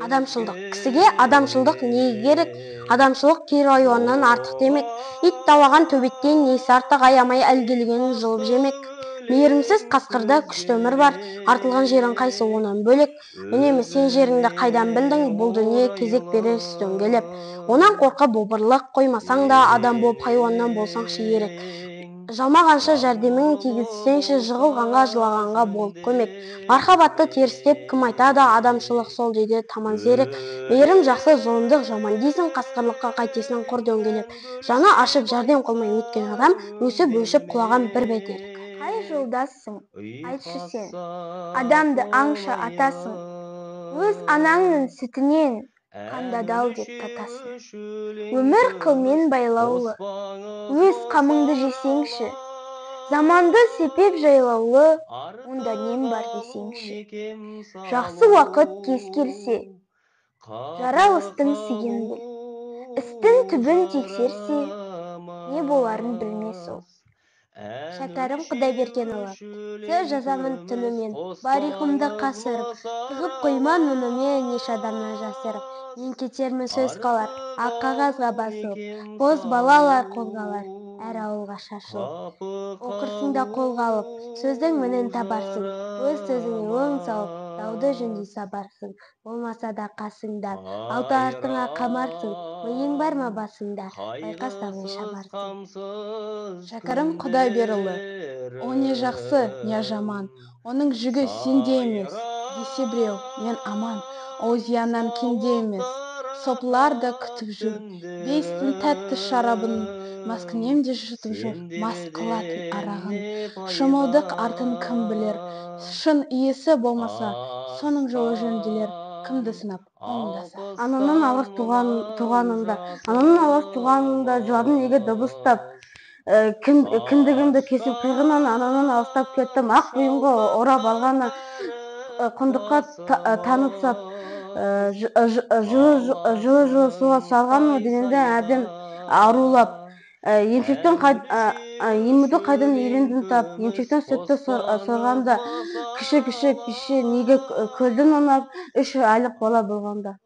Адамшылдық. Кісіге адамшылдық неге керек? Адамшылық кер хайуаннан артық демек. Ит талаған төбеттен несі артық, аямай әлгілігін жұлып жемек. Мейірімсіз қасқырда күшті өмір бар, артылған жерің қайсы онан бөлек. Үнемі сен жеріңді қайдан білдің, бұл дүние кезек берер дөңгелеп. Онан қорқып опырылып қоймасаң да, адам боп хайуаннан болсаңшы ерек. Жалмағанша жәрдемің тигізсеңші, жығылғанға жылағанға болып көмек. Мархабатты терістеп кім айтады, адамшылық сол дейді таман зерек. Мейірім жақсы, зұлымдық жаман дейсің, қасқырлыққа қайтесің құр дөңгелеп. Жаны ашып жәрдем қылмай өткен адам, өсіп құлаған бір бәйтерек. Қай жолдассың, айтшы сен, адамды аңшы атасың, өз анаңның сүтінен қандадал деп татасың. Өмір қылмен байлаулы, өз қамыңды жесеңші, заманды сепеп жайлаулы, онда нем бар десеңші. Жақсы уақыт кез келсе, жарау істің сыйын біл, істің түбін тексерсе, не боларын білмес ол. Шәкәрім Құдайбергенұлы. Сөз жазамын түнімен, бар ұйқымды қасырып, тығып қойман мұнымен неше адамнан жасырып. Мен кетермін сөз қалар, ақ қағазға басылып, боз балалар қозғалар, әр ауылға шашылып. Оқырсың да қолға алып, сөздің мінін табарсың, өз сөзіңе өң салып, дауды жөндей сабарсың. Болмаса да қасыңда, алты артыңа қамарсың, миың бар ма басыңда, байқасаң шабарсың. Шәкәрім Құдайберұлы. О не жақсы, не жаман, оның жүгі сенде емес, десе біреу, мен аман, ол зияннан кенде емес. Сопылар да күтіп жүр, бейістің тәтті шарабын, маскүнем де жұтып жүр, мас қылатын арағын. Шымылдық артын кім білер, шын иесі болмаса, соның жолы жөнделер, кімді сынап оңдаса. Анамнан алыс туғанымда жыладым неге дыбыстап. Кіндігімді кесіп қиғыннан анамнан алыстап кеттім. Ақ бұйымға орап алғаны құндыққа танып сап, жылы суға салғанмын денемді әбден арулап. Емуді қайдан үйрендім тап, емшектен сүтті сорғанда, кіші неге көлдің ұнап, 3 айлық бала болғанда.